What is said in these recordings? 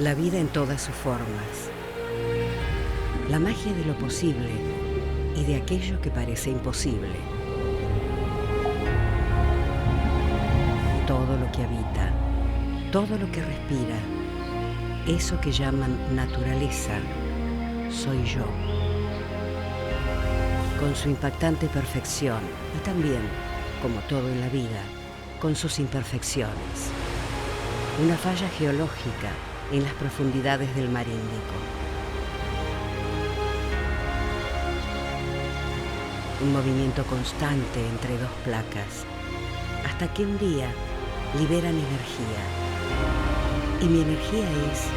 La vida en todas sus formas. La magia de lo posible y de aquello que parece imposible. Todo lo que habita, todo lo que respira, eso que llaman naturaleza, soy yo. Con su impactante perfección y también, como todo en la vida, con sus imperfecciones. Una falla geológica en las profundidades del mar Índico. Un movimiento constante entre dos placas, hasta que un día liberan energía. Y mi energía es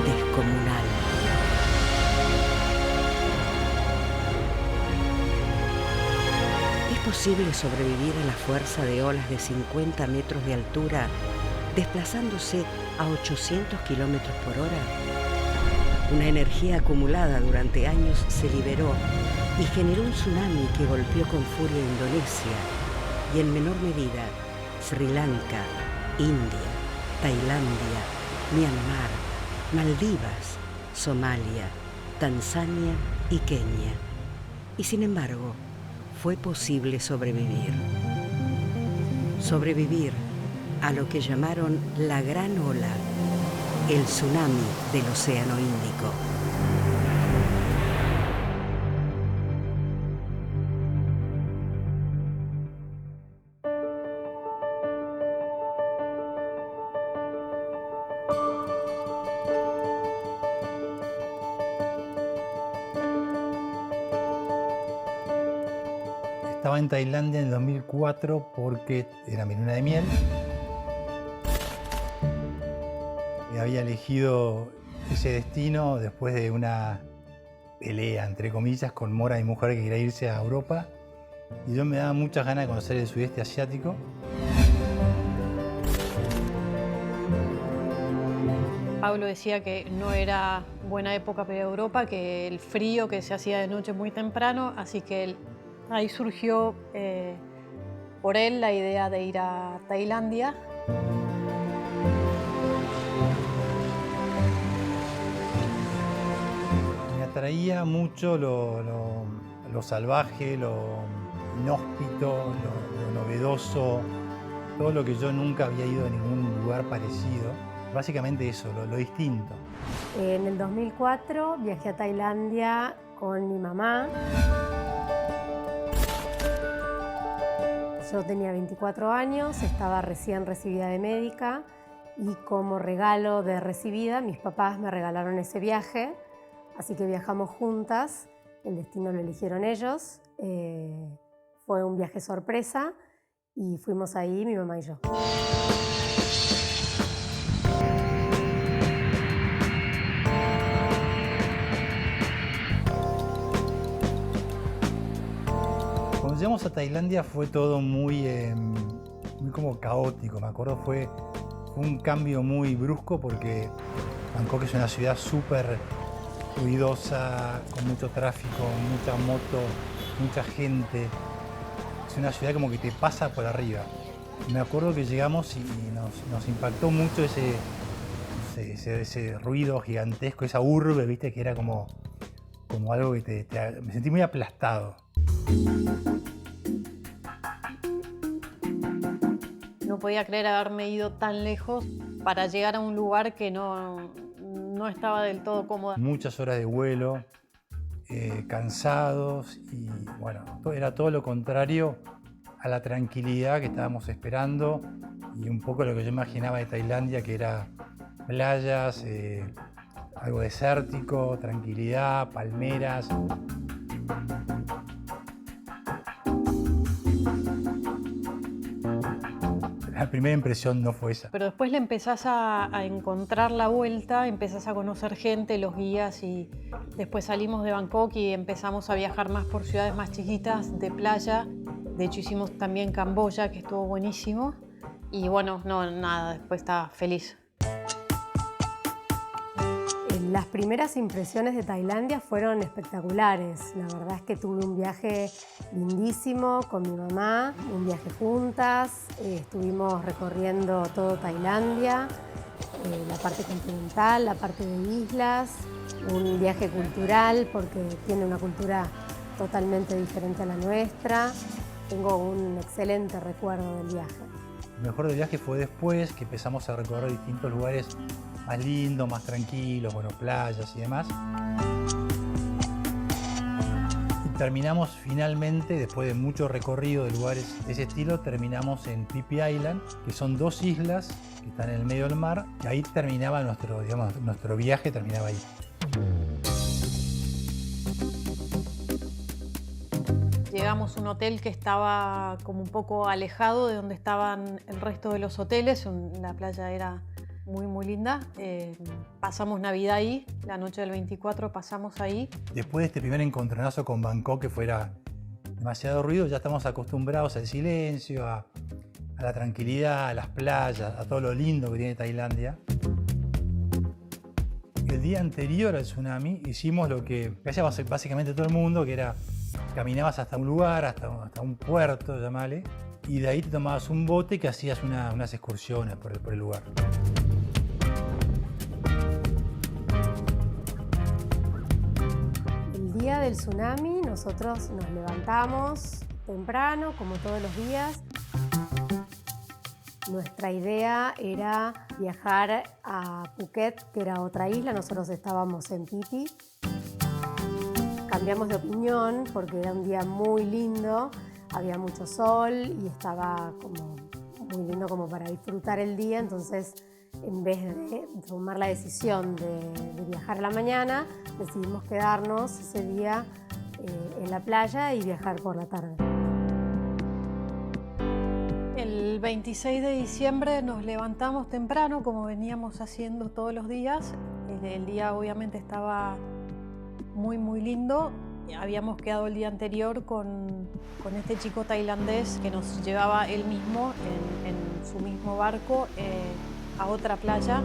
descomunal. ¿Es posible sobrevivir a la fuerza de olas de 50 metros de altura desplazándose a 800 kilómetros por hora? Una energía acumulada durante años se liberó y generó un tsunami que golpeó con furia Indonesia y en menor medida Sri Lanka, India, Tailandia, Myanmar, Maldivas, Somalia, Tanzania y Kenia. Y sin embargo, fue posible sobrevivir. Sobrevivir a lo que llamaron la Gran Ola, el tsunami del Océano Índico. Estaba en Tailandia en el 2004 porque era mi luna de miel. Había elegido ese destino después de una pelea, entre comillas, con Mora y mujer que quería irse a Europa. Y yo me daba muchas ganas de conocer el sudeste asiático. Pablo decía que no era buena época para ir a Europa, que el frío que se hacía de noche muy temprano, así que ahí surgió por él la idea de ir a Tailandia. Me atraía mucho lo salvaje, lo inhóspito, lo novedoso, todo lo que yo nunca había ido a ningún lugar parecido. Básicamente eso, lo distinto. En el 2004 viajé a Tailandia con mi mamá. Yo tenía 24 años, estaba recién recibida de médica y como regalo de recibida mis papás me regalaron ese viaje, así que viajamos juntas, el destino lo eligieron ellos, fue un viaje sorpresa y fuimos ahí mi mamá y yo. Cuando llegamos a Tailandia fue todo muy como caótico, me acuerdo, fue un cambio muy brusco porque Bangkok es una ciudad súper ruidosa, con mucho tráfico, mucha moto, mucha gente. Es una ciudad como que te pasa por arriba. Me acuerdo que llegamos y nos impactó mucho ese ruido gigantesco, esa urbe, ¿viste? Que era como algo que me sentí muy aplastado. No podía creer haberme ido tan lejos para llegar a un lugar que no estaba del todo cómoda. Muchas horas de vuelo, cansados y bueno, era todo lo contrario a la tranquilidad que estábamos esperando y un poco lo que yo imaginaba de Tailandia, que era playas, algo desértico, tranquilidad, palmeras. La primera impresión no fue esa. Pero después le empezás a encontrar la vuelta, empezás a conocer gente, los guías, y después salimos de Bangkok y empezamos a viajar más por ciudades más chiquitas de playa. De hecho hicimos también Camboya, que estuvo buenísimo. Y bueno, nada, después estaba feliz. Las primeras impresiones de Tailandia fueron espectaculares. La verdad es que tuve un viaje lindísimo con mi mamá, un viaje juntas, estuvimos recorriendo todo Tailandia. la parte continental, la parte de islas, un viaje cultural porque tiene una cultura totalmente diferente a la nuestra. Tengo un excelente recuerdo del viaje. Lo mejor del viaje fue después que empezamos a recorrer distintos lugares más lindos, más tranquilos, bueno, playas y demás. Y terminamos finalmente, después de mucho recorrido de lugares de ese estilo, terminamos en Phi Phi Island, que son 2 islas que están en el medio del mar, y ahí terminaba nuestro viaje, terminaba ahí. Llegamos a un hotel que estaba como un poco alejado de donde estaban el resto de los hoteles. La playa era muy linda. Pasamos Navidad ahí, la noche del 24 pasamos ahí. Después de este primer encontronazo con Bangkok, que fuera demasiado ruido, ya estamos acostumbrados al silencio, a la tranquilidad, a las playas, a todo lo lindo que tiene Tailandia. El día anterior al tsunami hicimos lo que hacía básicamente todo el mundo, que era caminabas hasta un lugar, hasta un puerto, llamale, y de ahí te tomabas un bote que hacías unas excursiones por el lugar. El día del tsunami nosotros nos levantamos temprano, como todos los días. Nuestra idea era viajar a Phuket, que era otra isla. Nosotros estábamos en Phi Phi. Cambiamos de opinión porque era un día muy lindo, había mucho sol y estaba como muy lindo como para disfrutar el día. Entonces, en vez de tomar la decisión de viajar a la mañana, decidimos quedarnos ese día en la playa y viajar por la tarde. El 26 de diciembre nos levantamos temprano, como veníamos haciendo todos los días. El día obviamente estaba muy lindo. Habíamos quedado el día anterior con este chico tailandés que nos llevaba él mismo en su mismo barco a otra playa.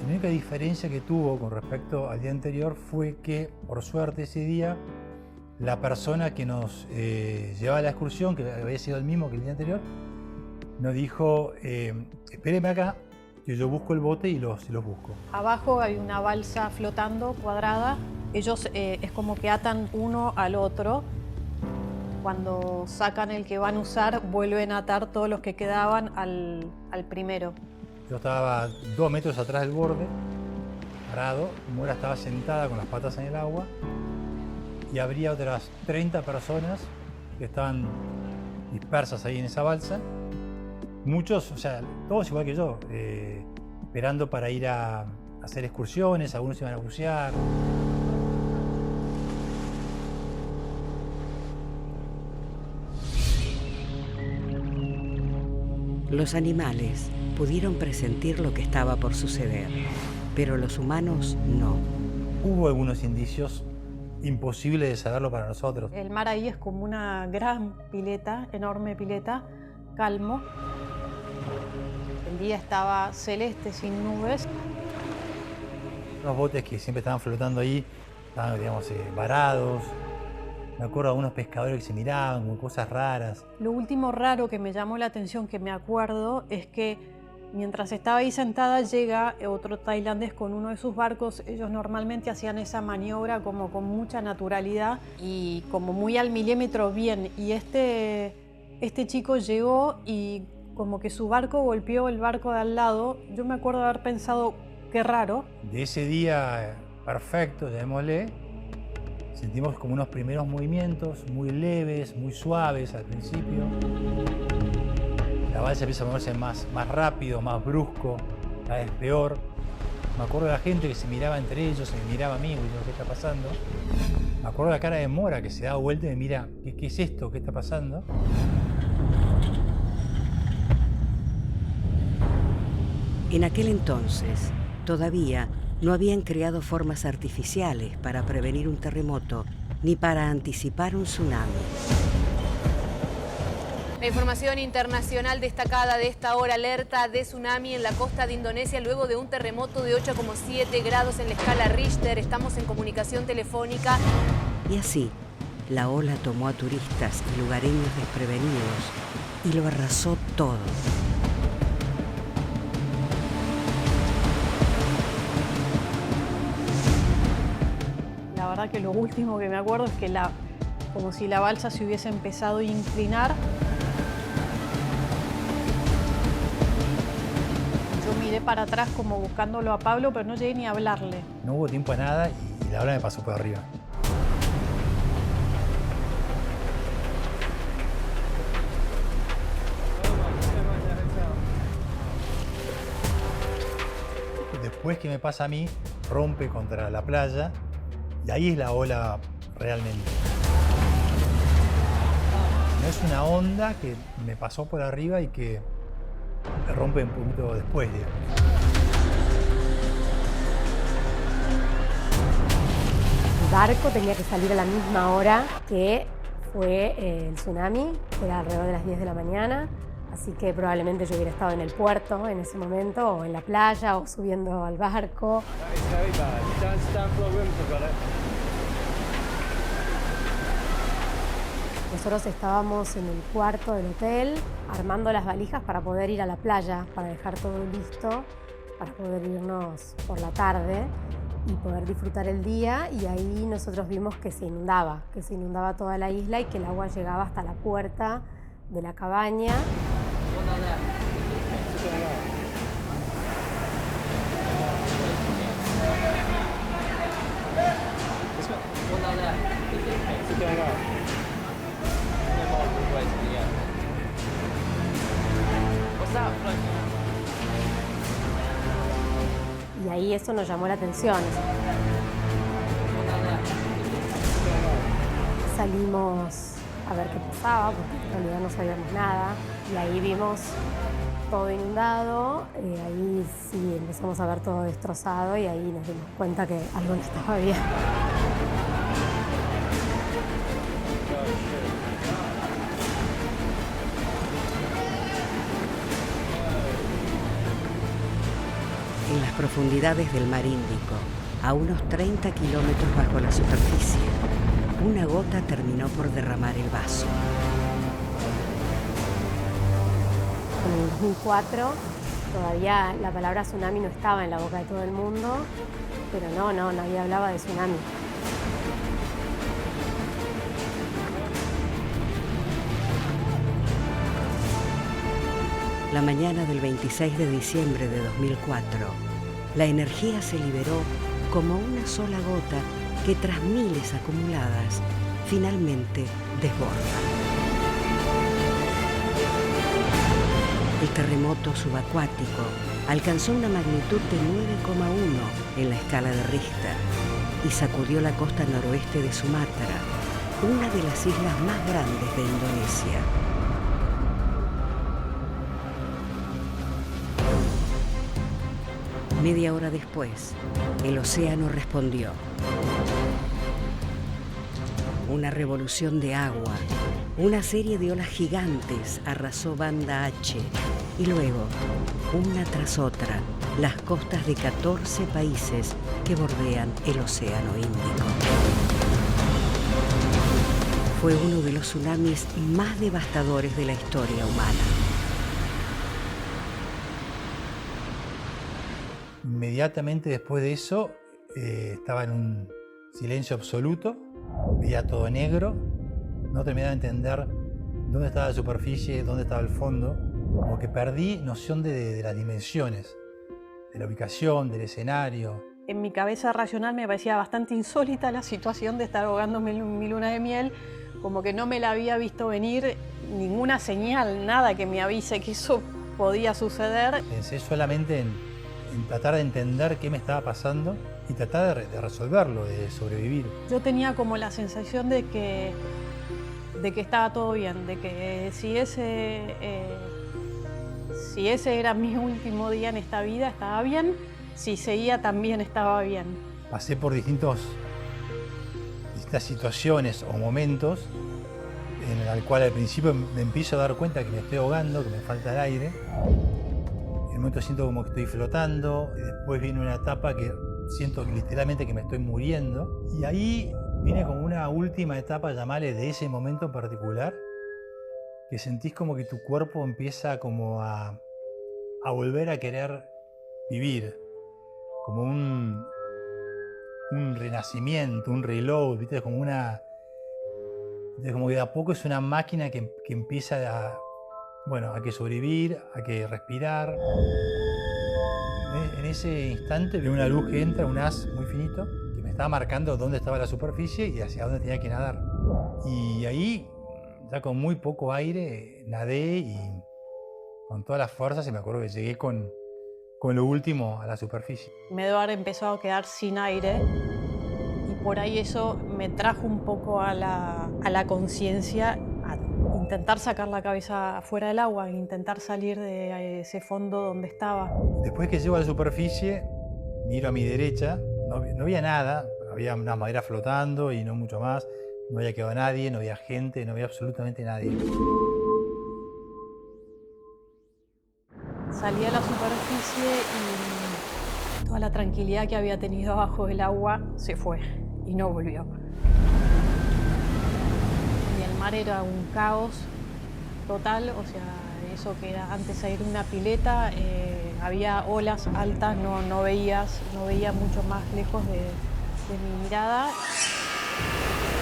La única diferencia que tuvo con respecto al día anterior fue que, por suerte, ese día la persona que nos llevaba a la excursión, que había sido el mismo que el día anterior, nos dijo: espéreme acá, que yo busco el bote y los busco. Abajo hay una balsa flotando, cuadrada. Ellos es como que atan uno al otro. Cuando sacan el que van a usar, vuelven a atar todos los que quedaban al primero. Yo estaba 2 metros atrás del borde, parado. Mora estaba sentada con las patas en el agua. Y habría otras 30 personas que estaban dispersas ahí en esa balsa. Muchos, o sea, todos igual que yo, esperando para ir a hacer excursiones, algunos iban a bucear. Los animales pudieron presentir lo que estaba por suceder, pero los humanos no. Hubo algunos indicios imposibles de saberlo para nosotros. El mar ahí es como una gran pileta, enorme pileta, calmo. El día estaba celeste, sin nubes. Unos botes que siempre estaban flotando ahí, estaban, digamos, varados. Me acuerdo de unos pescadores que se miraban con cosas raras. Lo último raro que me llamó la atención, que me acuerdo, es que mientras estaba ahí sentada llega otro tailandés con uno de sus barcos. Ellos normalmente hacían esa maniobra como con mucha naturalidad y como muy al milímetro bien. Y este chico llegó y como que su barco golpeó el barco de al lado. Yo me acuerdo de haber pensado, qué raro. De ese día perfecto, llamémosle, sentimos como unos primeros movimientos muy leves, muy suaves al principio. La balsa empieza a moverse más rápido, más brusco, cada vez peor. Me acuerdo de la gente que se miraba entre ellos, se me miraba a mí, y yo, ¿qué está pasando? Me acuerdo de la cara de Mora que se da vuelta y me mira, ¿qué es esto? ¿Qué está pasando? En aquel entonces, todavía no habían creado formas artificiales para prevenir un terremoto ni para anticipar un tsunami. La información internacional destacada de esta hora: alerta de tsunami en la costa de Indonesia luego de un terremoto de 8,7 grados en la escala Richter. Estamos en comunicación telefónica. Y así, la ola tomó a turistas y lugareños desprevenidos y lo arrasó todo. verdad que lo último que me acuerdo es que como si la balsa se hubiese empezado a inclinar. Yo miré para atrás como buscándolo a Pablo, pero no llegué ni a hablarle. No hubo tiempo a nada y la ola me pasó por arriba. Después que me pasa a mí, rompe contra la playa y ahí es la ola realmente. No es una onda que me pasó por arriba y que me rompe un poquito después, digamos. El barco tenía que salir a la misma hora que fue el tsunami, que era alrededor de las 10 de la mañana. Así que probablemente yo hubiera estado en el puerto en ese momento, o en la playa, o subiendo al barco. Nosotros estábamos en el cuarto del hotel, armando las valijas para poder ir a la playa, para dejar todo listo, para poder irnos por la tarde y poder disfrutar el día. Y ahí nosotros vimos que se inundaba toda la isla y que el agua llegaba hasta la puerta de la cabaña. Y ahí eso nos llamó la atención. Salimos a ver qué pasaba, porque en realidad no sabíamos nada. Y ahí vimos todo inundado, ahí sí empezamos a ver todo destrozado y ahí nos dimos cuenta que algo no estaba bien. En las profundidades del mar Índico, a unos 30 kilómetros bajo la superficie, una gota terminó por derramar el vaso. En el 2004 todavía la palabra tsunami no estaba en la boca de todo el mundo, pero nadie hablaba de tsunami. La mañana del 26 de diciembre de 2004, la energía se liberó como una sola gota que tras miles acumuladas, finalmente desborda. El terremoto subacuático alcanzó una magnitud de 9,1 en la escala de Richter y sacudió la costa noroeste de Sumatra, una de las islas más grandes de Indonesia. Media hora después, el océano respondió. Una revolución de agua, una serie de olas gigantes arrasó Banda H y luego, una tras otra, las costas de 14 países que bordean el Océano Índico. Fue uno de los tsunamis más devastadores de la historia humana. Inmediatamente después de eso, estaba en un silencio absoluto, veía todo negro, no terminaba de entender dónde estaba la superficie, dónde estaba el fondo, como que perdí noción de las dimensiones, de la ubicación, del escenario. En mi cabeza racional me parecía bastante insólita la situación de estar ahogándome en mi luna de miel, como que no me la había visto venir, ninguna señal, nada que me avise que eso podía suceder. Pensé solamente en tratar de entender qué me estaba pasando y tratar de resolverlo, de sobrevivir. Yo tenía como la sensación de que estaba todo bien, de que si ese era mi último día en esta vida, estaba bien, si seguía también estaba bien. Pasé por distintas situaciones o momentos en el cual al principio me empiezo a dar cuenta que me estoy ahogando, que me falta el aire. En un momento siento como que estoy flotando, y después viene una etapa que siento literalmente que me estoy muriendo. Y ahí viene como una última etapa, llamarle, de ese momento en particular, que sentís como que tu cuerpo empieza como a volver a querer vivir, como un renacimiento, un reload, ¿viste? Es como que de a poco es una máquina que empieza a que sobrevivir, a que respirar. En ese instante veo una luz que entra, un haz muy finito, que me estaba marcando dónde estaba la superficie y hacia dónde tenía que nadar. Y ahí, ya con muy poco aire, nadé y con todas las fuerzas, y me acuerdo que llegué con lo último a la superficie. Me debo haber empezado a quedar sin aire y por ahí eso me trajo un poco a la conciencia, a intentar sacar la cabeza fuera del agua, intentar salir de ese fondo donde estaba. Después que llego a la superficie, miro a mi derecha, no había nada, había una madera flotando y no mucho más, no había quedado nadie, no había gente, no había absolutamente nadie. Salí a la superficie y toda la tranquilidad que había tenido abajo del agua se fue y no volvió. Y el mar era un caos total, o sea, eso que era antes de ir a una pileta, había olas altas, no veía mucho más lejos de mi mirada.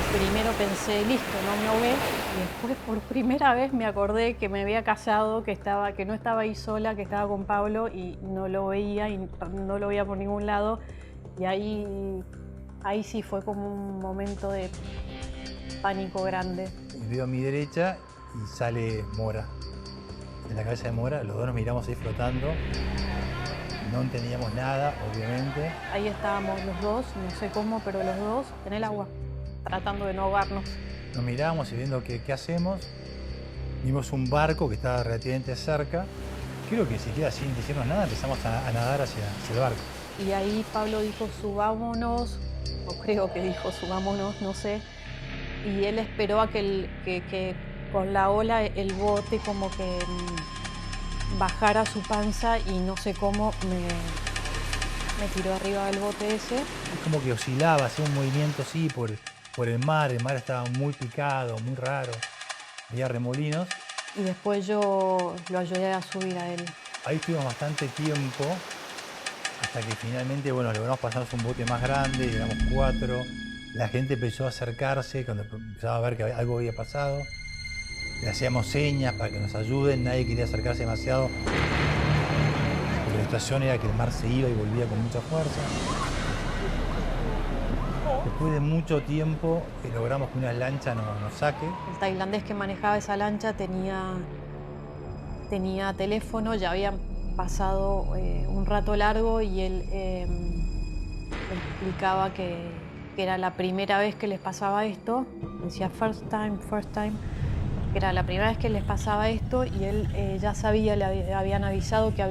Primero pensé, listo, no me ahogué, y después por primera vez me acordé que me había casado, que no estaba ahí sola, que estaba con Pablo y no lo veía por ningún lado. Y ahí sí fue como un momento de pánico grande. Y veo a mi derecha y sale Mora. En la cabeza de Mora, los dos nos miramos ahí flotando. No entendíamos nada, obviamente. Ahí estábamos los dos, no sé cómo, pero los dos en el agua, tratando de no ahogarnos. Nos mirábamos y viendo qué hacemos. Vimos un barco que estaba relativamente cerca. Creo que siquiera sin decirnos nada empezamos a nadar hacia el barco. Y ahí Pablo dijo, subámonos, o creo que dijo, subámonos, no sé. Y él esperó a que con la ola el bote como que bajara su panza y no sé cómo me tiró arriba del bote ese. Es como que oscilaba, hacía un movimiento así por el mar estaba muy picado, muy raro, había remolinos. Y después yo lo ayudé a subir a él. Ahí estuvimos bastante tiempo, hasta que finalmente, logramos pasarnos un bote más grande, llegamos 4. La gente empezó a acercarse cuando empezaba a ver que algo había pasado. Le hacíamos señas para que nos ayuden, nadie quería acercarse demasiado, porque la situación era que el mar se iba y volvía con mucha fuerza. Después de mucho tiempo logramos que una lancha nos saque. El tailandés que manejaba esa lancha tenía teléfono, ya habían pasado un rato largo y él explicaba que era la primera vez que les pasaba esto. Decía first time, que era la primera vez que les pasaba esto y él ya sabía, le habían avisado que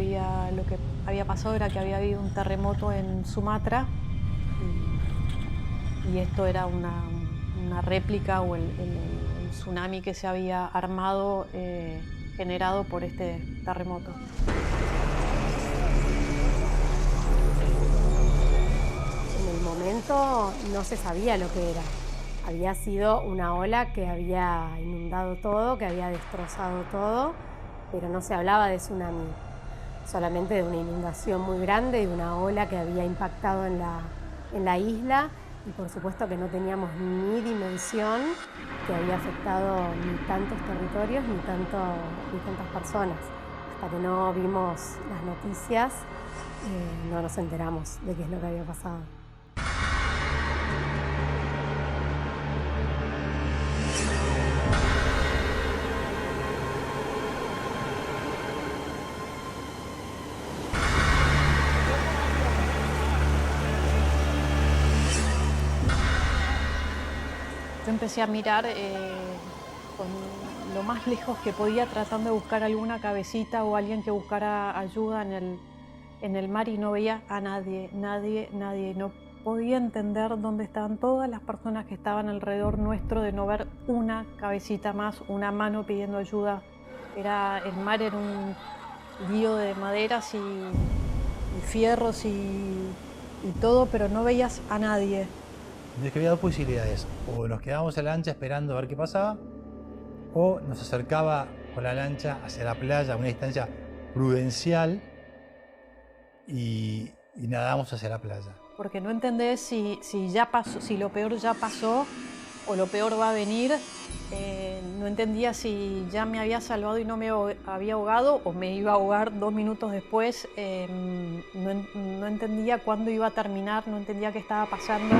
lo que había pasado era que había habido un terremoto en Sumatra y esto era una réplica o el tsunami que se había armado generado por este terremoto. En el momento no se sabía lo que era. Había sido una ola que había inundado todo, que había destrozado todo, pero no se hablaba de tsunami, solamente de una inundación muy grande y de una ola que había impactado en la isla y por supuesto que no teníamos ni dimensión que había afectado ni tantos territorios ni tantas personas. Hasta que no vimos las noticias, no nos enteramos de qué es lo que había pasado. Yo empecé a mirar con lo más lejos que podía, tratando de buscar alguna cabecita o alguien que buscara ayuda en el mar y no veía a nadie. No podía entender dónde estaban todas las personas que estaban alrededor nuestro, de no ver una cabecita más, una mano pidiendo ayuda. El mar era un lío de maderas y fierros y todo, pero no veías a nadie. Entonces que había dos posibilidades, o nos quedábamos en la lancha esperando a ver qué pasaba, o nos acercaba con la lancha hacia la playa a una distancia prudencial y nadábamos hacia la playa. porque no entendés si ya pasó, si lo peor ya pasó o lo peor va a venir. No entendía si ya me había salvado y no me había ahogado o me iba a ahogar 2 minutos después. No entendía cuándo iba a terminar, no entendía qué estaba pasando.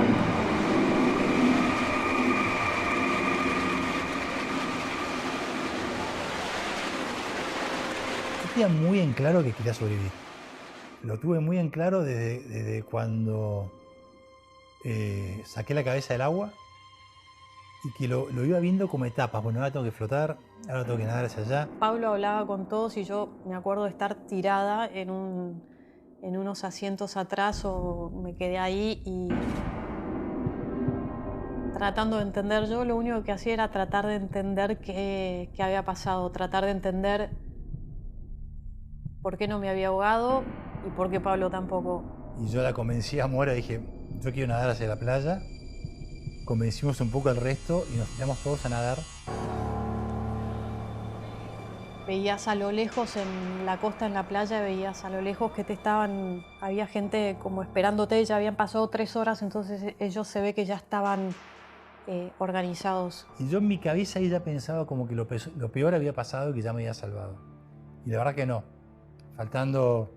Yo tenía muy en claro que quería sobrevivir. Lo tuve muy en claro desde cuando saqué la cabeza del agua y que lo iba viendo como etapas. Bueno, ahora tengo que flotar, ahora tengo que nadar hacia allá. Pablo hablaba con todos y yo me acuerdo de estar tirada en unos asientos atrás o me quedé ahí y tratando de entender. Yo lo único que hacía era tratar de entender qué había pasado, tratar de entender por qué no me había ahogado y por qué Pablo tampoco. Y yo la convencí a Mora, dije, yo quiero nadar hacia la playa. Convencimos un poco al resto y nos tiramos todos a nadar. Veías a lo lejos en la costa, en la playa, veías a lo lejos que había gente como esperándote, ya habían pasado 3 horas, entonces ellos se ve que ya estaban organizados. Y yo en mi cabeza ahí ya pensaba como que lo peor había pasado y que ya me había salvado. Y la verdad que no. Faltando,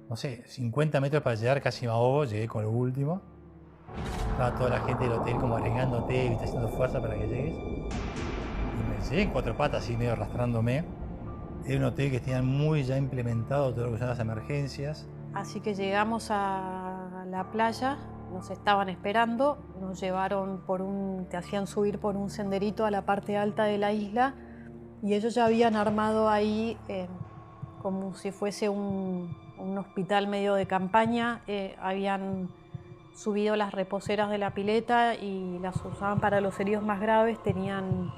no sé, 50 metros para llegar, casi me ahogo, llegué con lo último. Estaba toda la gente del hotel como arengándote, ¿viste? Haciendo fuerza para que llegues. Y me llegué en 4 patas, así medio arrastrándome. Era un hotel que tenían muy ya implementado todo lo que son las emergencias. Así que llegamos a la playa, nos estaban esperando, nos llevaron te hacían subir por un senderito a la parte alta de la isla y ellos ya habían armado ahí como si fuese un hospital medio de campaña, habían subido las reposeras de la pileta y las usaban para los heridos más graves, tenían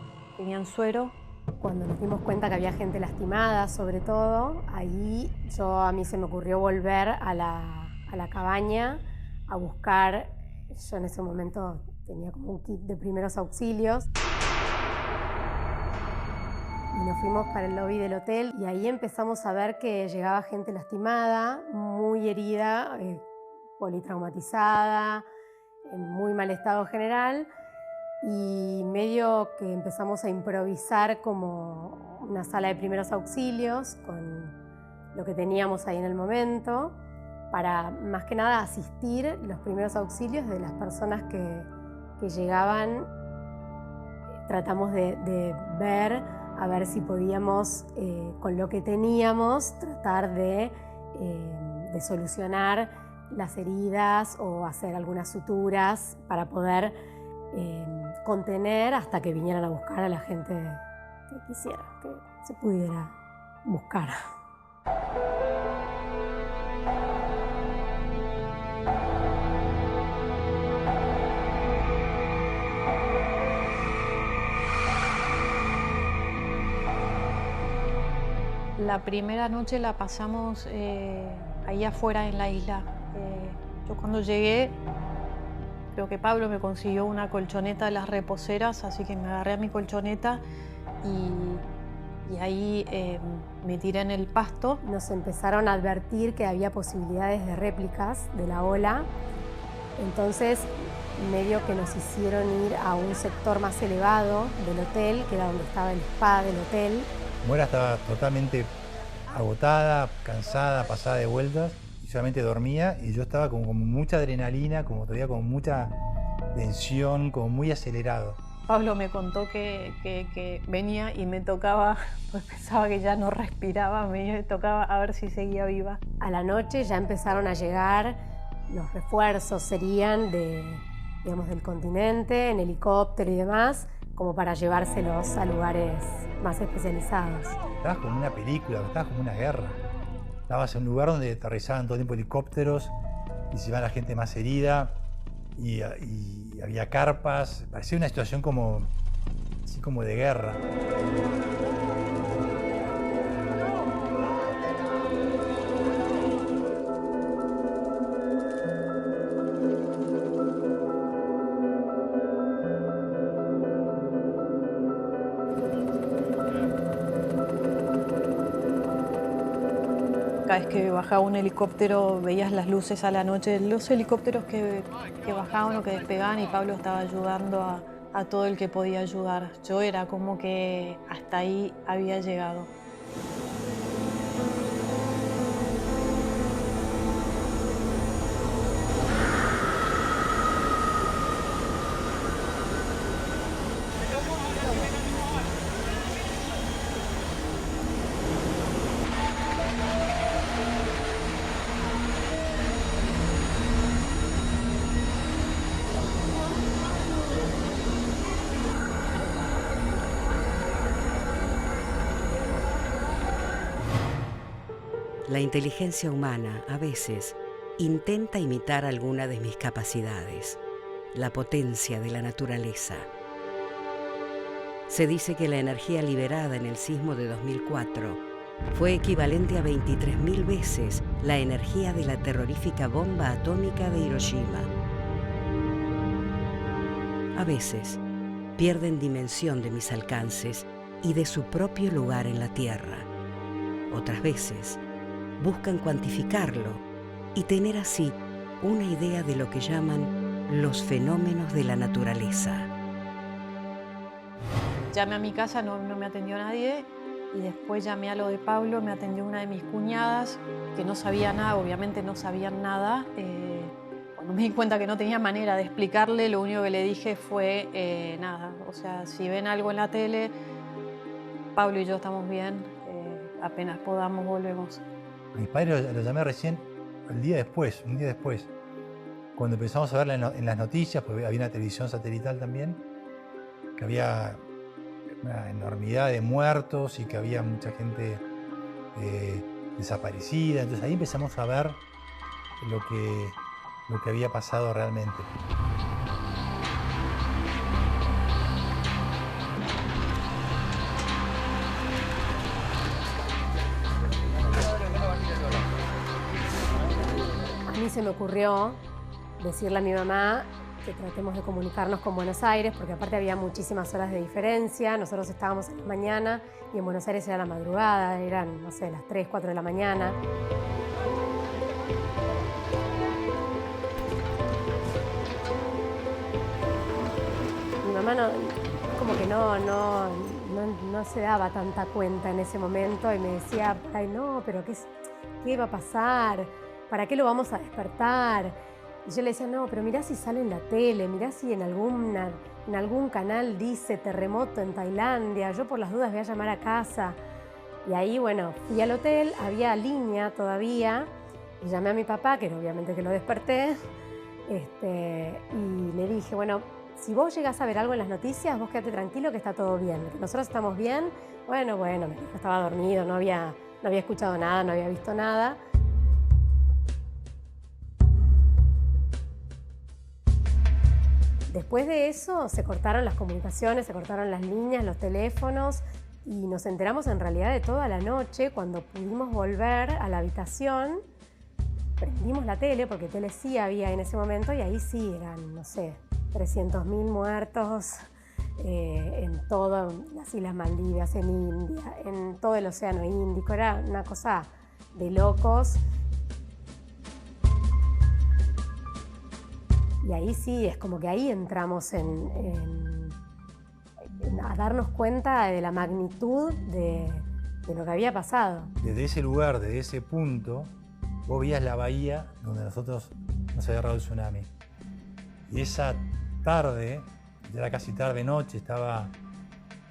suero. Cuando nos dimos cuenta que había gente lastimada, sobre todo, ahí a mí se me ocurrió volver a la cabaña a buscar. Yo en ese momento tenía como un kit de primeros auxilios. Y nos fuimos para el lobby del hotel y ahí empezamos a ver que llegaba gente lastimada, muy herida, politraumatizada, en muy mal estado general. Y medio que empezamos a improvisar como una sala de primeros auxilios con lo que teníamos ahí en el momento para más que nada asistir los primeros auxilios de las personas que llegaban. Tratamos de ver a ver si podíamos con lo que teníamos tratar de solucionar las heridas o hacer algunas suturas para poder contener hasta que vinieran a buscar a la gente que quisiera, que se pudiera buscar. La primera noche la pasamos ahí afuera en la isla. Yo cuando llegué, creo que Pablo me consiguió una colchoneta de las reposeras, así que me agarré a mi colchoneta y ahí me tiré en el pasto. Nos empezaron a advertir que había posibilidades de réplicas de la ola, entonces medio que nos hicieron ir a un sector más elevado del hotel, que era donde estaba el spa del hotel. Mora estaba totalmente agotada, cansada, pasada de vueltas. Solamente dormía y yo estaba como con mucha adrenalina, como todavía con mucha tensión, como muy acelerado. Pablo me contó que venía y me tocaba, pues pensaba que ya no respiraba, me tocaba a ver si seguía viva. A la noche ya empezaron a llegar los refuerzos, serían del continente, en helicóptero y demás, como para llevárselos a lugares más especializados. Estabas como en una película, estabas como en una guerra. Estabas en un lugar donde aterrizaban todo el tiempo helicópteros y se iba la gente más herida y había carpas. Parecía una situación así como de guerra. cada vez que bajaba un helicóptero veías las luces a la noche, los helicópteros que bajaban o que despegaban, y Pablo estaba ayudando a todo el que podía ayudar. Yo era como que hasta ahí había llegado. La inteligencia humana, a veces, intenta imitar alguna de mis capacidades, la potencia de la naturaleza. Se dice que la energía liberada en el sismo de 2004 fue equivalente a 23.000 veces la energía de la terrorífica bomba atómica de Hiroshima. A veces, pierden dimensión de mis alcances y de su propio lugar en la Tierra. Otras veces, buscan cuantificarlo y tener así una idea de lo que llaman los fenómenos de la naturaleza. Llamé a mi casa, no me atendió nadie, y después llamé a lo de Pablo, me atendió una de mis cuñadas, que no sabía nada, obviamente no sabían nada. Cuando me di cuenta que no tenía manera de explicarle, lo único que le dije fue nada, o sea, si ven algo en la tele, Pablo y yo estamos bien, apenas podamos volvemos. Mi padre lo llamé recién un día después, cuando empezamos a verla en las noticias, porque había una televisión satelital también, que había una enormidad de muertos y que había mucha gente desaparecida. Entonces ahí empezamos a ver lo que había pasado realmente. A mí se me ocurrió decirle a mi mamá que tratemos de comunicarnos con Buenos Aires, porque aparte había muchísimas horas de diferencia. Nosotros estábamos en la mañana y en Buenos Aires era la madrugada, eran, no sé, las 3, 4 de la mañana. Mi mamá no se daba tanta cuenta en ese momento y me decía, ay no, pero ¿qué va a pasar? ¿Para qué lo vamos a despertar? Y yo le decía, no, pero mirá si sale en la tele, mirá si en algún canal dice terremoto en Tailandia, yo por las dudas voy a llamar a casa. Y ahí, bueno, fui al hotel, había línea todavía, y llamé a mi papá, que obviamente que lo desperté, y le dije, bueno, si vos llegás a ver algo en las noticias, vos quédate tranquilo que está todo bien, que nosotros estamos bien. Bueno, me dijo, estaba dormido, no había escuchado nada, no había visto nada. Después de eso se cortaron las comunicaciones, se cortaron las líneas, los teléfonos, y nos enteramos en realidad de toda la noche. Cuando pudimos volver a la habitación, prendimos la tele, porque tele sí había en ese momento, y ahí sí eran, no sé, 300.000 muertos en todas las Islas Maldivas, en India, en todo el Océano Índico. Era una cosa de locos. Y ahí sí, es como que ahí entramos a darnos cuenta de la magnitud de lo que había pasado. Desde ese lugar, desde ese punto, vos veías la bahía donde nosotros nos había agarrado el tsunami. Y esa tarde, ya era casi tarde-noche, estaba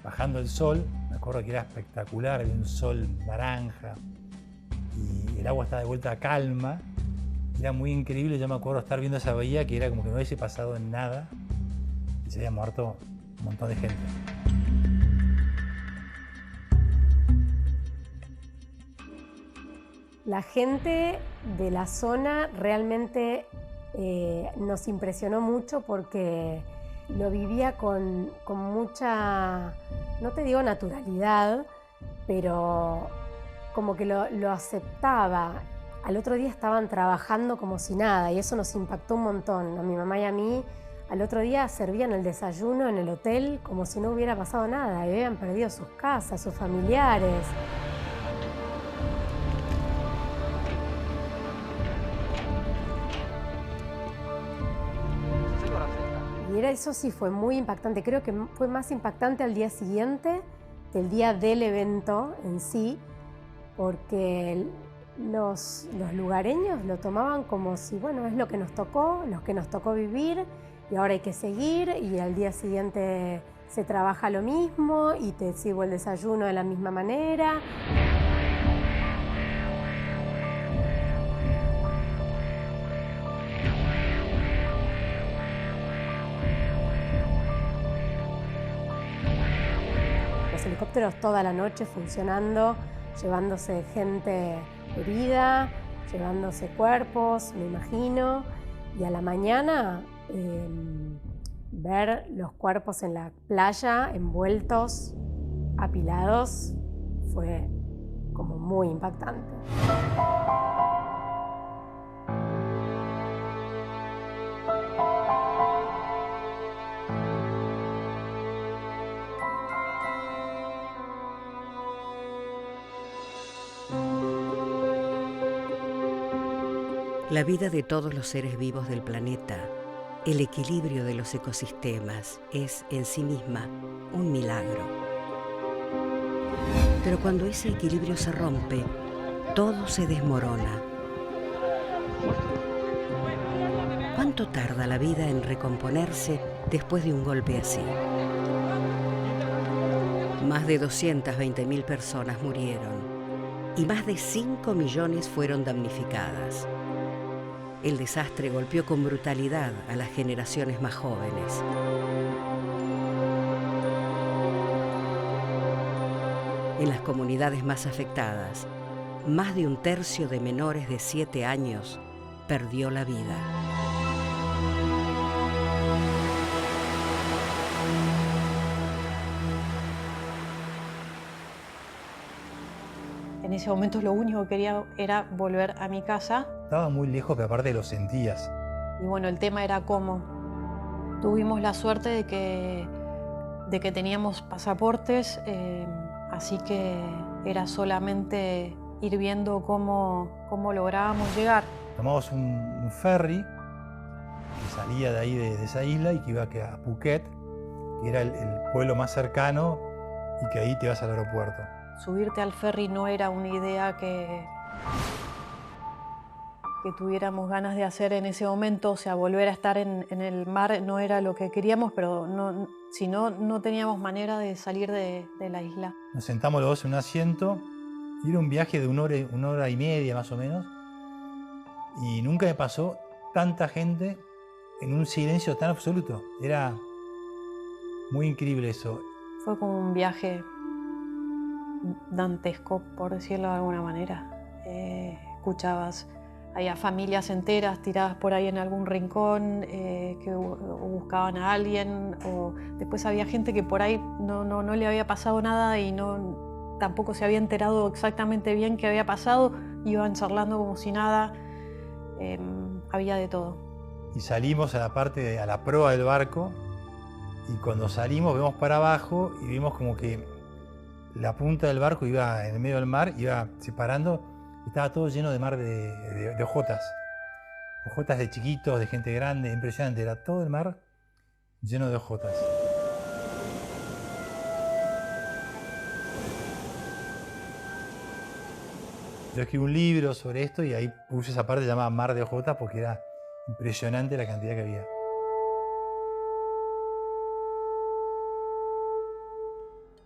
bajando el sol, me acuerdo que era espectacular, había un sol naranja y el agua estaba de vuelta a calma. Era muy increíble, yo me acuerdo estar viendo esa bahía que era como que no hubiese pasado en nada y se había muerto un montón de gente. La gente de la zona realmente nos impresionó mucho porque lo vivía con mucha, no te digo naturalidad, pero como que lo aceptaba. Al otro día estaban trabajando como si nada y eso nos impactó un montón. A mi mamá y a mí, al otro día servían el desayuno en el hotel como si no hubiera pasado nada y habían perdido sus casas, sus familiares. eso sí fue muy impactante. Creo que fue más impactante al día siguiente que el día del evento en sí, porque los lugareños lo tomaban como si, bueno, es lo que nos tocó vivir y ahora hay que seguir, y al día siguiente se trabaja lo mismo y te sirvo el desayuno de la misma manera. Los helicópteros toda la noche funcionando, llevándose gente herida, llevándose cuerpos, me imagino, y a la mañana ver los cuerpos en la playa envueltos, apilados, fue como muy impactante. La vida de todos los seres vivos del planeta, el equilibrio de los ecosistemas, es en sí misma un milagro. Pero cuando ese equilibrio se rompe, todo se desmorona. ¿Cuánto tarda la vida en recomponerse después de un golpe así? Más de 220.000 personas murieron y más de 5 millones fueron damnificadas. El desastre golpeó con brutalidad a las generaciones más jóvenes. En las comunidades más afectadas, más de 1/3 de menores de 7 años perdió la vida. En ese momento lo único que quería era volver a mi casa. Estaba muy lejos, pero aparte lo sentías. Y bueno, el tema era cómo. Tuvimos la suerte de que teníamos pasaportes, así que era solamente ir viendo cómo lográbamos llegar. Tomamos un ferry que salía de ahí, de esa isla, y que iba a Phuket, que era el pueblo más cercano, y que ahí te vas al aeropuerto. Subirte al ferry no era una idea que tuviéramos ganas de hacer en ese momento, o sea, volver a estar en el mar no era lo que queríamos, pero si no teníamos manera de salir de la isla. Nos sentamos los dos en un asiento, y era un viaje de una hora y media más o menos, y nunca me pasó tanta gente en un silencio tan absoluto. Era muy increíble eso. Fue como un viaje dantesco, por decirlo de alguna manera. Escuchabas, había familias enteras tiradas por ahí en algún rincón que buscaban a alguien, o después había gente que por ahí no le había pasado nada y tampoco se había enterado exactamente bien qué había pasado, iban charlando como si nada. Había de todo. Y salimos a la proa del barco, y cuando salimos vemos para abajo y vimos como que la punta del barco iba en el medio del mar, iba separando, y estaba todo lleno de mar de ojotas. Ojotas de chiquitos, de gente grande, impresionante. Era todo el mar lleno de ojotas. Yo escribí un libro sobre esto y ahí puse esa parte llamada Mar de Ojotas porque era impresionante la cantidad que había.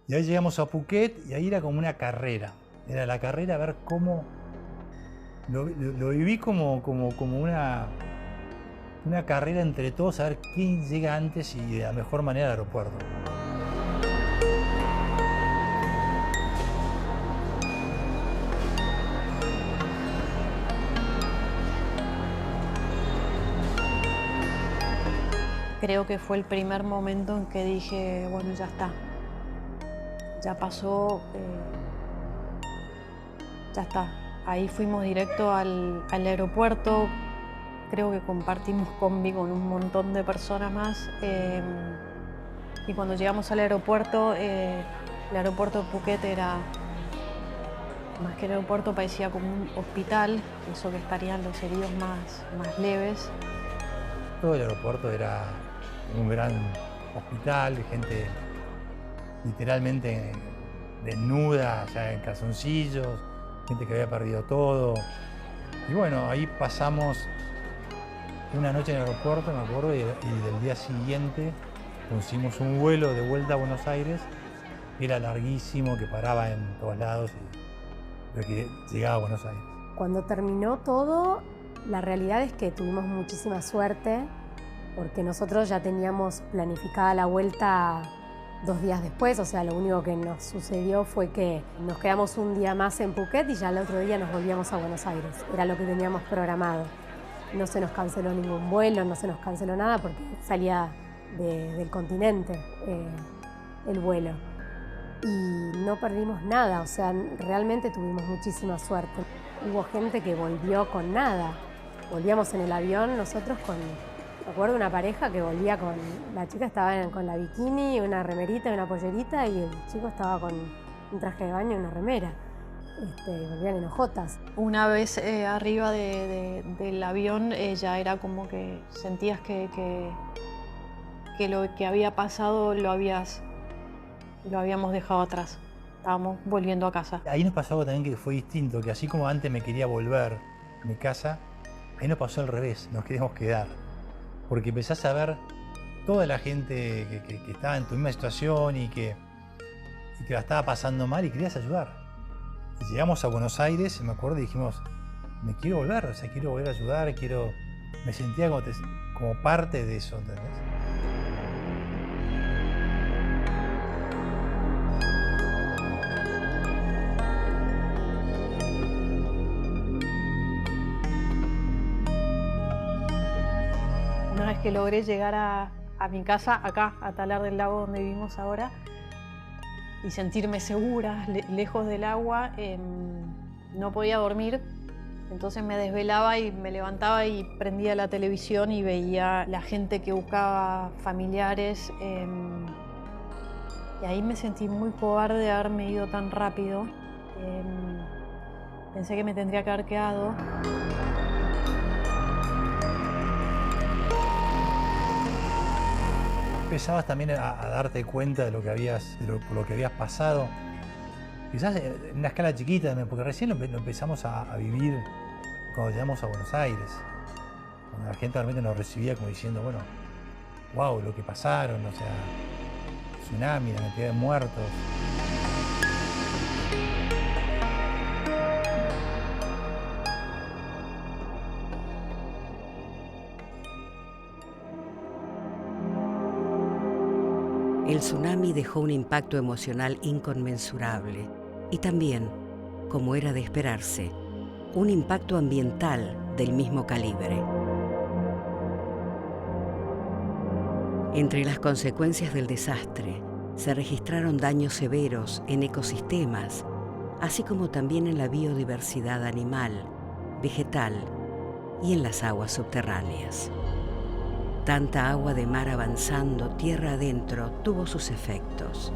Y ahí llegamos a Phuket y ahí era como una carrera. Era la carrera a ver cómo... Lo viví como una carrera entre todos, a ver quién llega antes y de la mejor manera al aeropuerto. Creo que fue el primer momento en que dije, bueno, ya está. Ya pasó, ya está. Ahí fuimos directo al aeropuerto. Creo que compartimos combi con un montón de personas más. Y cuando llegamos al aeropuerto, el aeropuerto de Phuket era, más que el aeropuerto, parecía como un hospital. Eso que estarían los heridos más leves. Todo el aeropuerto era un gran hospital, de gente literalmente desnuda, ya en calzoncillos, gente que había perdido todo. Y bueno, ahí pasamos una noche en el aeropuerto, me acuerdo, y del día siguiente conseguimos un vuelo de vuelta a Buenos Aires, que era larguísimo, que paraba en todos lados, pero que llegaba a Buenos Aires. Cuando terminó todo, la realidad es que tuvimos muchísima suerte, porque nosotros ya teníamos planificada la vuelta 2 días después, o sea, lo único que nos sucedió fue que nos quedamos un día más en Phuket y ya el otro día nos volvíamos a Buenos Aires. Era lo que teníamos programado. No se nos canceló ningún vuelo, no se nos canceló nada porque salía del continente el vuelo. Y no perdimos nada, o sea, realmente tuvimos muchísima suerte. Hubo gente que volvió con nada. Volvíamos en el avión nosotros con... Me acuerdo una pareja que volvía con... La chica estaba con la bikini, una remerita y una pollerita, y el chico estaba con un traje de baño y una remera. Volvían en hojotas. Una vez arriba del avión ya era como que sentías que lo que había pasado lo habíamos dejado atrás. Estábamos volviendo a casa. Ahí nos pasó algo también que fue distinto, que así como antes me quería volver a mi casa, ahí nos pasó al revés, nos queríamos quedar. Porque empezás a ver toda la gente que estaba en tu misma situación y que la estaba pasando mal y querías ayudar. Y llegamos a Buenos Aires, me acuerdo, y dijimos, me quiero volver, o sea, quiero volver a ayudar, me sentía como parte de eso, ¿entendés? Una vez que logré llegar a mi casa, acá, a Talar del Lago, donde vivimos ahora, y sentirme segura, lejos del agua, no podía dormir. Entonces me desvelaba y me levantaba y prendía la televisión y veía la gente que buscaba familiares. Y ahí me sentí muy cobarde de haberme ido tan rápido. Pensé que me tendría que haber quedado. Empezabas también a darte cuenta de lo que habías pasado. Quizás en una escala chiquita, porque recién lo empezamos a vivir cuando llegamos a Buenos Aires. Cuando la gente realmente nos recibía como diciendo, bueno, wow, lo que pasaron, o sea, tsunami, la cantidad de muertos. El tsunami dejó un impacto emocional inconmensurable y también, como era de esperarse, un impacto ambiental del mismo calibre. Entre las consecuencias del desastre se registraron daños severos en ecosistemas, así como también en la biodiversidad animal, vegetal y en las aguas subterráneas. Tanta agua de mar avanzando tierra adentro tuvo sus efectos.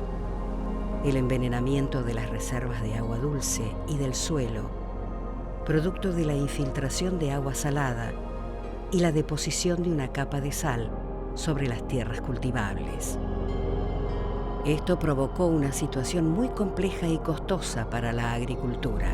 El envenenamiento de las reservas de agua dulce y del suelo, producto de la infiltración de agua salada y la deposición de una capa de sal sobre las tierras cultivables. Esto provocó una situación muy compleja y costosa para la agricultura.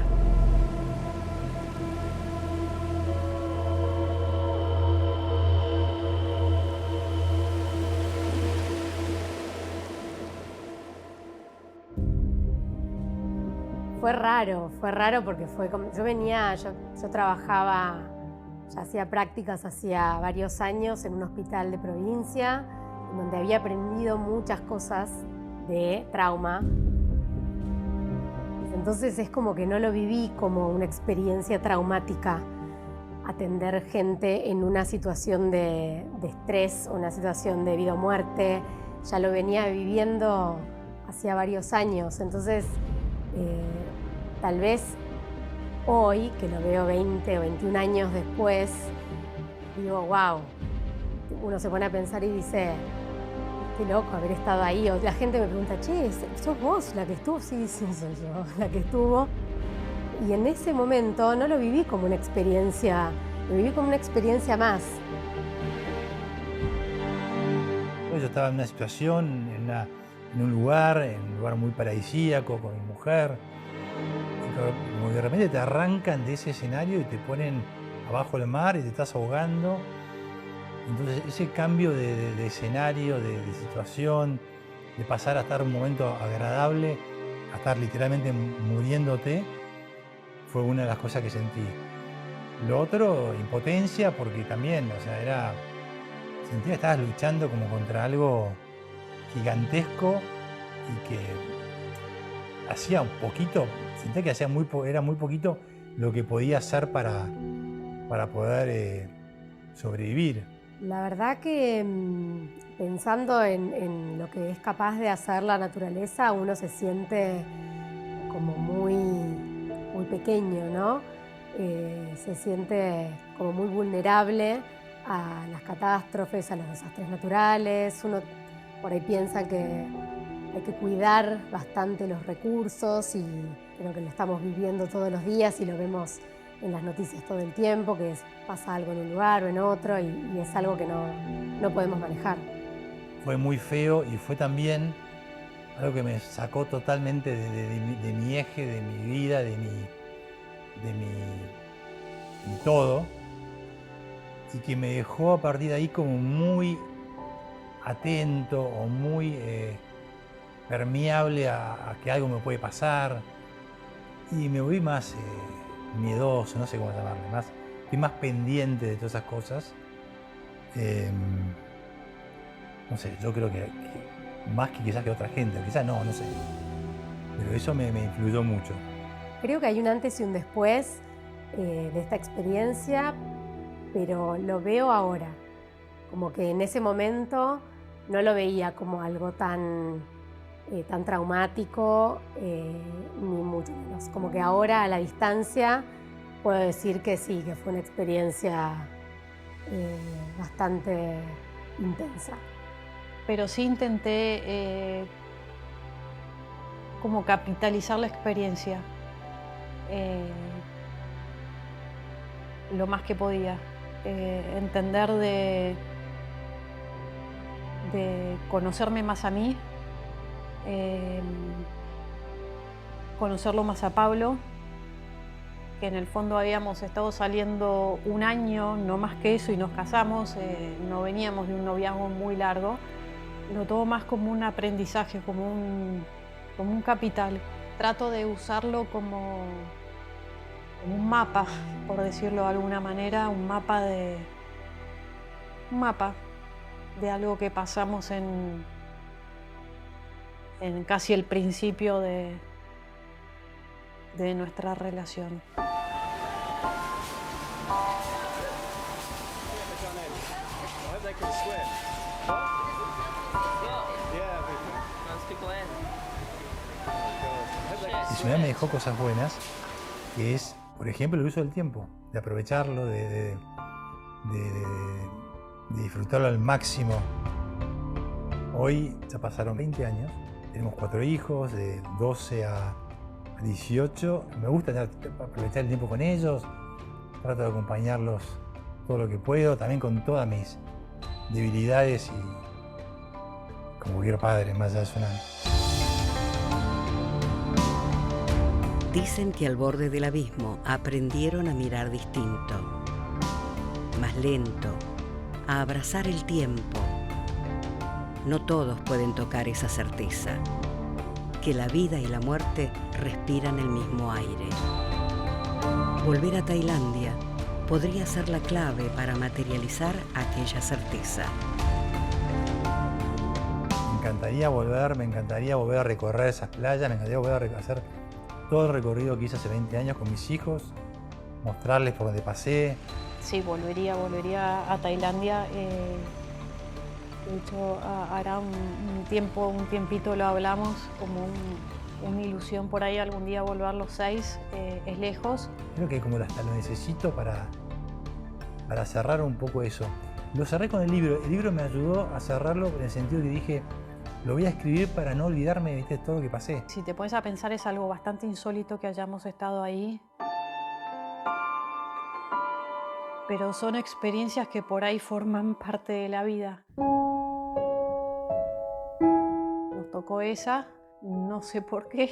Fue raro porque fue como, yo trabajaba, ya hacía prácticas hacía varios años en un hospital de provincia, en donde había aprendido muchas cosas de trauma. Entonces es como que no lo viví como una experiencia traumática, atender gente en una situación de estrés, una situación de vida o muerte. Ya lo venía viviendo hacía varios años, entonces tal vez hoy, que lo veo 20 o 21 años después, digo, wow, uno se pone a pensar y dice, qué loco haber estado ahí. O la gente me pregunta, che, ¿sos vos la que estuvo? Sí, soy yo la que estuvo. Y en ese momento no lo viví como una experiencia, lo viví como una experiencia más. yo estaba en una situación, en un lugar muy paradisíaco con mi mujer. Y como que de repente te arrancan de ese escenario y te ponen abajo del mar y te estás ahogando. Entonces ese cambio de escenario, de situación, de pasar a estar un momento agradable, a estar literalmente muriéndote, fue una de las cosas que sentí. Lo otro, impotencia, porque también, o sea, sentía que estabas luchando como contra algo gigantesco y que hacía un poquito, sentía que era muy poquito lo que podía hacer para poder sobrevivir. La verdad que pensando en lo que es capaz de hacer la naturaleza, uno se siente como muy pequeño, ¿no? Se siente como muy vulnerable a las catástrofes, a los desastres naturales. Uno por ahí piensa que hay que cuidar bastante los recursos y creo que lo estamos viviendo todos los días y lo vemos en las noticias todo el tiempo, que pasa algo en un lugar o en otro y es algo que no podemos manejar. Fue muy feo y fue también algo que me sacó totalmente de mi eje, de mi vida, de mi todo, y que me dejó a partir de ahí como muy atento o muy permeable a que algo me puede pasar, y me volví más miedoso, no sé cómo llamarle, estoy más pendiente de todas esas cosas. No sé, yo creo que más que quizás que otra gente, quizás no sé, pero eso me influyó mucho. Creo que hay un antes y un después de esta experiencia, pero lo veo ahora, como que en ese momento no lo veía como algo tan traumático, ni mucho menos. Como que ahora a la distancia puedo decir que sí, que fue una experiencia bastante intensa. Pero sí intenté como capitalizar la experiencia lo más que podía. Entender de conocerme más a mí, conocerlo más a Pablo, que en el fondo habíamos estado saliendo un año, no más que eso, y nos casamos, no veníamos de un noviazgo muy largo. Lo tomo más como un aprendizaje, como un capital. Trato de usarlo como un mapa, por decirlo de alguna manera, un mapa de algo que pasamos en casi el principio de nuestra relación. Y Ciudad me dejó cosas buenas, que es, por ejemplo, el uso del tiempo, de aprovecharlo, de disfrutarlo al máximo. Hoy ya pasaron 20 años, tenemos 4 hijos, de 12 a 18. Me gusta aprovechar el tiempo con ellos, trato de acompañarlos todo lo que puedo, también con todas mis debilidades y como cualquier padre, más allá de sonar. Dicen que al borde del abismo aprendieron a mirar distinto, más lento, a abrazar el tiempo. No todos pueden tocar esa certeza, que la vida y la muerte respiran el mismo aire. Volver a Tailandia podría ser la clave para materializar aquella certeza. Me encantaría volver a recorrer esas playas, me encantaría volver a hacer todo el recorrido que hice hace 20 años con mis hijos, mostrarles por donde pasé. Sí, volvería a Tailandia. De hecho, hará un tiempito lo hablamos, como una ilusión por ahí algún día volver los 6, es lejos. Creo que como hasta lo necesito para cerrar un poco eso. Lo cerré con el libro me ayudó a cerrarlo en el sentido que dije, lo voy a escribir para no olvidarme de todo lo que pasé. Si te pones a pensar, es algo bastante insólito que hayamos estado ahí. Pero son experiencias que por ahí forman parte de la vida. tocó esa, no sé por qué,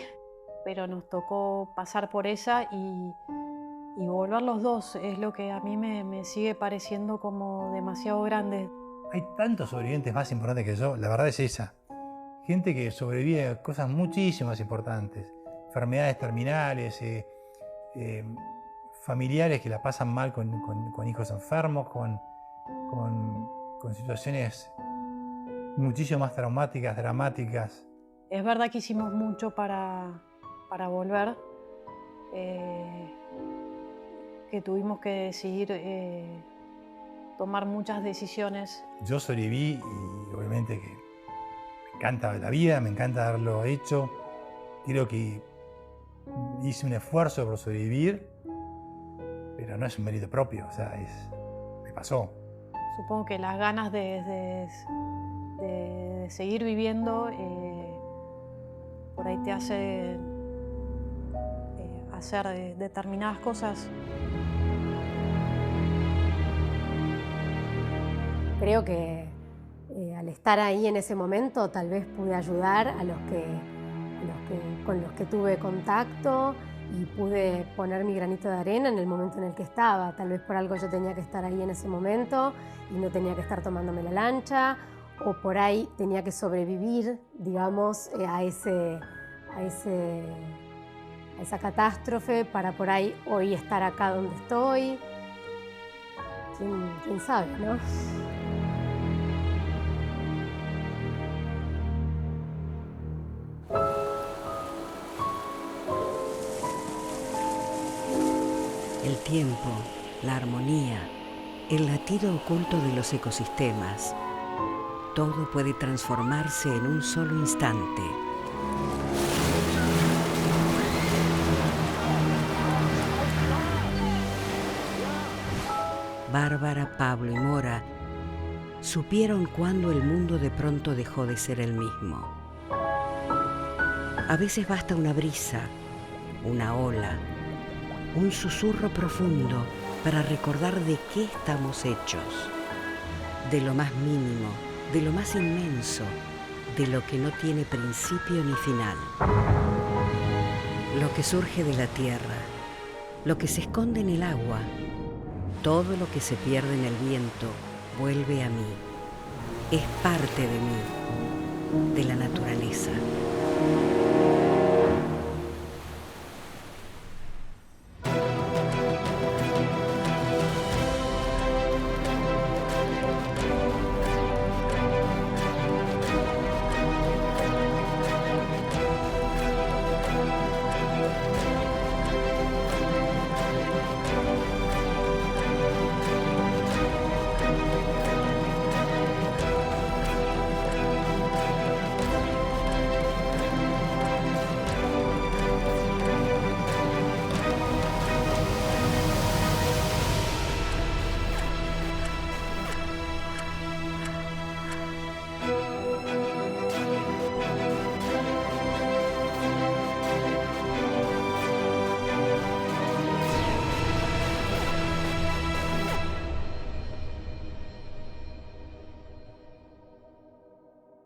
pero nos tocó pasar por esa y volver los dos es lo que a mí me sigue pareciendo como demasiado grande. Hay tantos sobrevivientes más importantes que yo, la verdad es esa. Gente que sobrevive a cosas muchísimo más importantes, enfermedades terminales, familiares que la pasan mal con hijos enfermos, con situaciones muchísimo más traumáticas, dramáticas. Es verdad que hicimos mucho para volver, que tuvimos que decidir tomar muchas decisiones. Yo sobreviví y obviamente que me encanta la vida, me encanta haberlo hecho. Creo que hice un esfuerzo por sobrevivir, pero no es un mérito propio, o sea, me pasó. Supongo que las ganas de seguir viviendo por ahí te hace hacer determinadas cosas. Creo que al estar ahí en ese momento tal vez pude ayudar a los que con los que tuve contacto y pude poner mi granito de arena en el momento en el que estaba. Tal vez por algo yo tenía que estar ahí en ese momento y no tenía que estar tomándome la lancha, o por ahí tenía que sobrevivir, digamos, a esa catástrofe para por ahí hoy estar acá donde estoy. ¿Quién sabe, no? El tiempo, la armonía, el latido oculto de los ecosistemas. Todo puede transformarse en un solo instante. Bárbara, Pablo y Mora supieron cuándo el mundo de pronto dejó de ser el mismo. A veces basta una brisa, una ola, un susurro profundo para recordar de qué estamos hechos, de lo más mínimo, de lo más inmenso, de lo que no tiene principio ni final. Lo que surge de la tierra, lo que se esconde en el agua, todo lo que se pierde en el viento vuelve a mí. Es parte de mí, de la naturaleza.